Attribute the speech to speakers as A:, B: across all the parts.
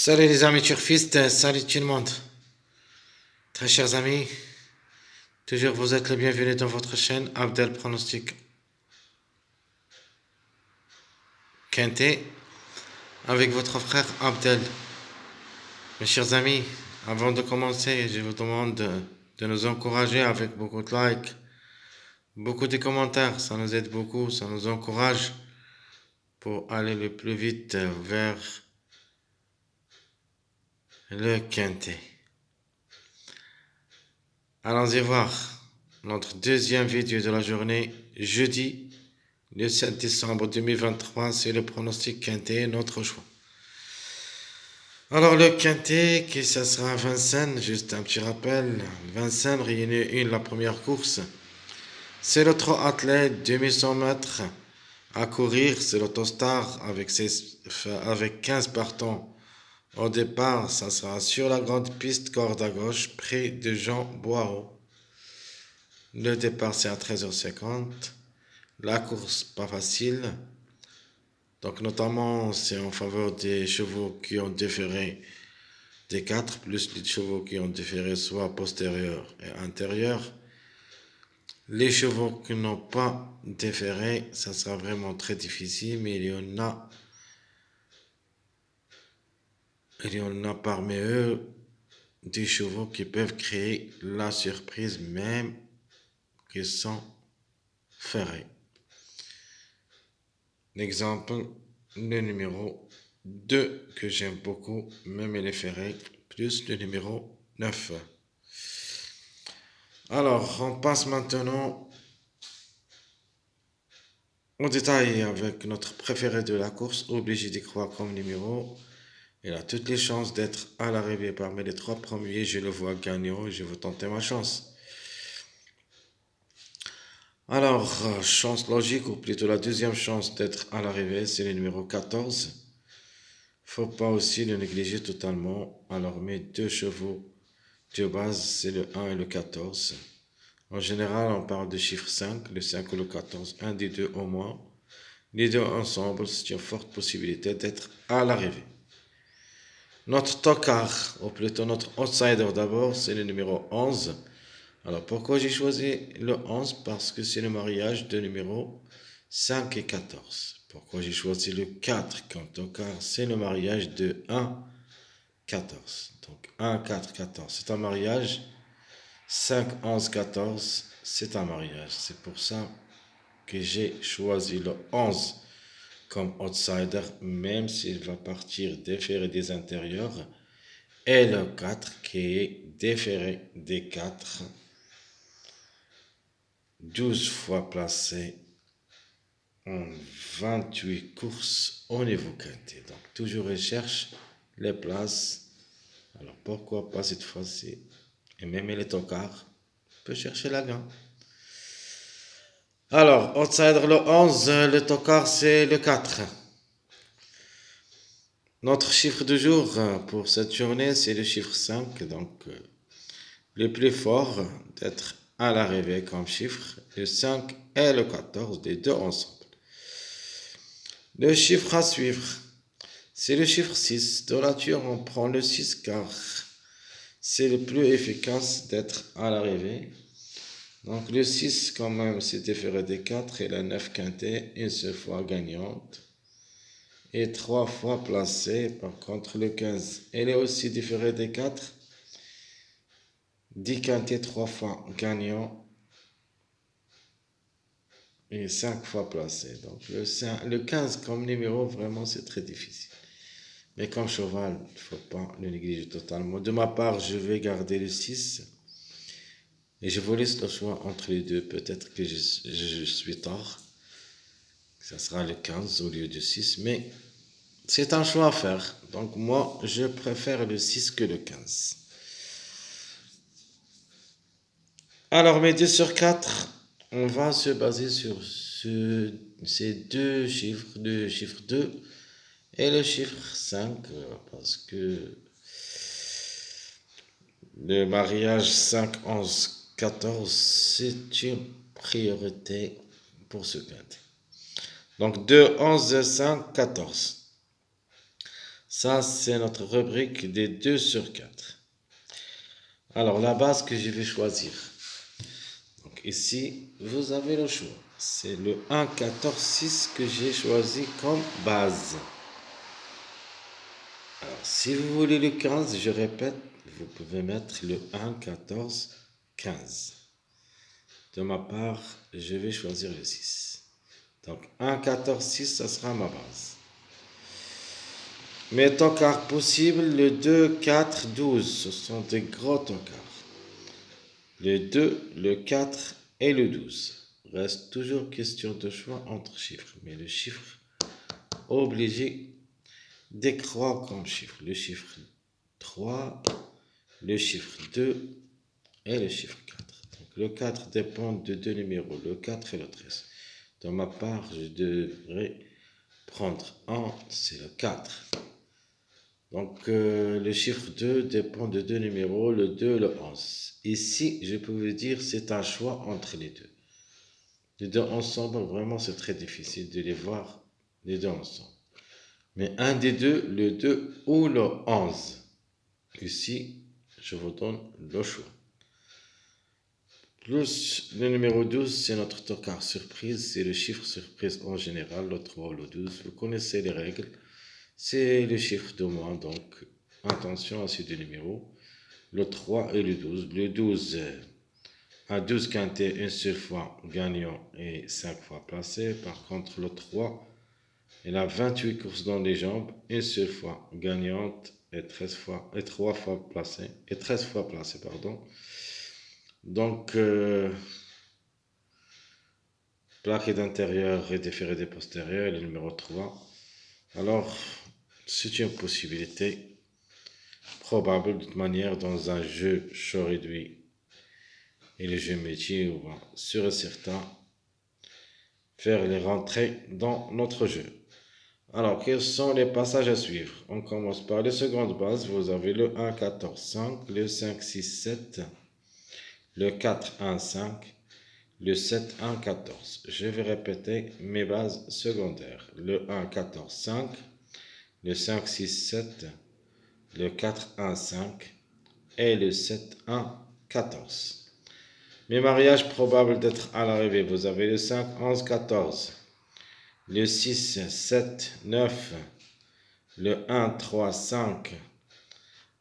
A: Salut les amis turfistes, salut tout le monde. Très chers amis, toujours vous êtes les bienvenus dans votre chaîne Abdel Pronostic Quintet avec votre frère Abdel. Mes chers amis, avant de commencer, je vous demande de nous encourager avec beaucoup de likes, beaucoup de commentaires. Ça nous aide beaucoup, ça nous encourage pour aller le plus vite vers le Quintet. Allons-y voir notre deuxième vidéo de la journée, jeudi, le 7 décembre 2023, c'est le pronostic Quintet, notre choix. Alors le Quintet, qui ça sera à Vincennes, juste un petit rappel, Vincennes, réunit 1, la première course. C'est le trot athlète, 2100 mètres à courir, c'est l'autostar avec 15 partants. Au départ, ça sera sur la grande piste, corde à gauche, près de Jean Boireau. Le départ, c'est à 13h50. La course, pas facile. Donc, notamment, c'est en faveur des chevaux qui ont différé des 4, plus les chevaux qui ont différé soit postérieur et antérieur. Les chevaux qui n'ont pas différé, ça sera vraiment très difficile, mais il y en a parmi eux des chevaux qui peuvent créer la surprise même qu'ils sont ferrés. L'exemple, le numéro 2 que j'aime beaucoup, même il est ferré, plus le numéro 9. Alors, on passe maintenant au détail avec notre préféré de la course, obligé d'y croire comme numéro. Il a toutes les chances d'être à l'arrivée parmi les 3 premiers. Je le vois gagnant et je veux tenter ma chance. Alors, chance logique, ou plutôt la deuxième chance d'être à l'arrivée, c'est le numéro 14. Faut pas aussi le négliger totalement. Alors, mes 2 chevaux de base, c'est le 1 et le 14. En général, on parle de chiffre 5, le 5 ou le 14, un des deux au moins. Les deux ensemble, c'est une forte possibilité d'être à l'arrivée. Notre tocard, ou plutôt notre outsider d'abord, c'est le numéro 11. Alors pourquoi j'ai choisi le 11? Parce que c'est le mariage de numéros 5 et 14. Pourquoi j'ai choisi le 4 comme tocard? C'est le mariage de 1, 14. Donc 1, 4, 14. C'est un mariage. 5, 11, 14, c'est un mariage. C'est pour ça que j'ai choisi le 11 comme outsider, même s'il va partir déféré des intérieurs, et le 4 qui est déféré des 4, 12 fois placé en 28 courses au niveau quintet. Donc toujours il cherche les places. Alors pourquoi pas cette fois-ci? Et même les tocards peut chercher la gagne. Alors, outsider le 11, le tocard c'est le 4. Notre chiffre du jour pour cette journée, c'est le chiffre 5. Donc, le plus fort d'être à l'arrivée comme chiffre, le 5 et le 14, les deux ensemble. Le chiffre à suivre, c'est le chiffre 6. De nature, on prend le 6 car c'est le plus efficace d'être à l'arrivée. Donc, le 6, quand même, c'est différé des 4 et la 9 quintet, une seule fois gagnante. Et 3 fois placé. Par contre, le 15, elle est aussi différée des 4. 10 quintés 3 fois gagnant. Et 5 fois placé. Donc, le 15 comme numéro, vraiment, c'est très difficile. Mais comme cheval, il ne faut pas le négliger totalement. De ma part, je vais garder le 6. Et je vous laisse le choix entre les deux. Peut-être que je suis tard. Ça sera le 15 au lieu du 6. Mais c'est un choix à faire. Donc moi, je préfère le 6 que le 15. Alors, mes 2 sur 4, on va se baser sur ces deux chiffres, le chiffre 2 et le chiffre 5, parce que le mariage 5, 11, 14, c'est une priorité pour ce quintet. Donc 2, 11, 5, 14. Ça, c'est notre rubrique des 2 sur 4. Alors, la base que je vais choisir. Donc, ici, vous avez le choix. C'est le 1, 14, 6 que j'ai choisi comme base. Alors, si vous voulez le 15, je répète, vous pouvez mettre le 1, 14, 15. De ma part, je vais choisir le 6. Donc, 1, 14, 6, ça sera ma base. Mes tocards possibles, le 2, 4, 12. Ce sont des gros tocards. Le 2, le 4 et le 12. Reste toujours question de choix entre chiffres. Mais le chiffre obligé décroît comme chiffre. Le chiffre 3, le chiffre 2 et le chiffre 4. Donc, le 4 dépend de deux numéros, le 4 et le 13. De ma part, je devrais prendre 1, c'est le 4. Donc, le chiffre 2 dépend de deux numéros, le 2 et le 11. Ici, je peux vous dire, c'est un choix entre les deux. Les deux ensemble, vraiment, c'est très difficile de les voir, les deux ensemble. Mais un des deux, le 2 ou le 11. Ici, je vous donne le choix. Plus le numéro 12, c'est notre tocard surprise. C'est le chiffre surprise en général, le 3 ou le 12. Vous connaissez les règles. C'est le chiffre de moins, donc attention à ces deux numéros. Le 3 et le 12. Le 12 à 12 quintés, une seule fois gagnant et 5 fois placé. Par contre, le 3, il a 28 courses dans les jambes, une seule fois gagnante et 3 fois placé. Et 13 fois placé, pardon. Donc, plaqué d'intérieur et déféré des postérieurs, le numéro 3. Alors, c'est une possibilité probable de toute manière dans un jeu chaud réduit et les jeux métiers, on va sûr et certain faire les rentrées dans notre jeu. Alors, quels sont les passages à suivre? On commence par les secondes bases. Vous avez le 1, 14, 5, le 5, 6, 7, le 4, 1, 5, le 7, 1, 14. Je vais répéter mes bases secondaires. Le 1, 14, 5, le 5, 6, 7, le 4, 1, 5 et le 7, 1, 14. Mes mariages probables d'être à l'arrivée. Vous avez le 5, 11, 14, le 6, 7, 9, le 1, 3, 5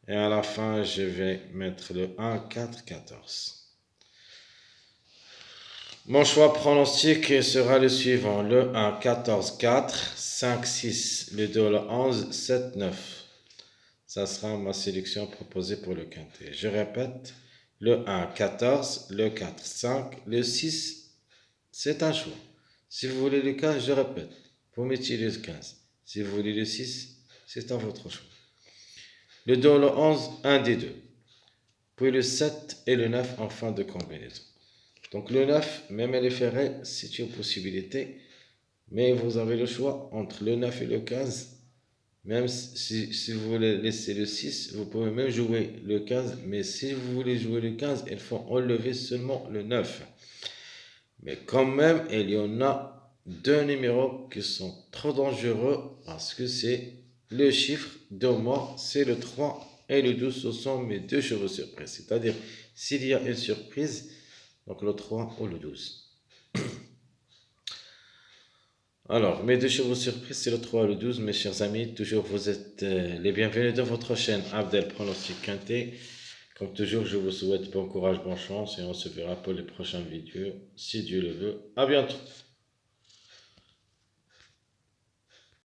A: et à la fin, je vais mettre le 1, 4, 14. Mon choix pronostic sera le suivant. Le 1, 14, 4, 5, 6, le 2, le 11, 7, 9. Ça sera ma sélection proposée pour le quintet. Je répète, le 1, 14, le 4, 5, le 6, c'est un choix. Si vous voulez le 15, je répète, vous mettez le 15. Si vous voulez le 6, c'est à votre choix. Le 2, le 11, un des deux. Puis le 7 et le 9 en fin de combinaison. Donc le 9, même elle est ferrée, c'est une possibilité. Mais vous avez le choix entre le 9 et le 15. Même si vous voulez laisser le 6, vous pouvez même jouer le 15. Mais si vous voulez jouer le 15, il faut enlever seulement le 9. Mais quand même, il y en a deux numéros qui sont trop dangereux parce que c'est le chiffre de moi, c'est le 3 et le 12, ce sont mes deux chevaux surprises. C'est-à-dire, s'il y a une surprise, donc le 3 ou le 12. Alors, mes deux chevaux surprises, c'est le 3 et le 12, mes chers amis. Toujours, vous êtes les bienvenus dans votre chaîne Abdel Pronostic Quintet. Comme toujours, je vous souhaite bon courage, bonne chance et on se verra pour les prochaines vidéos, si Dieu le veut. À bientôt.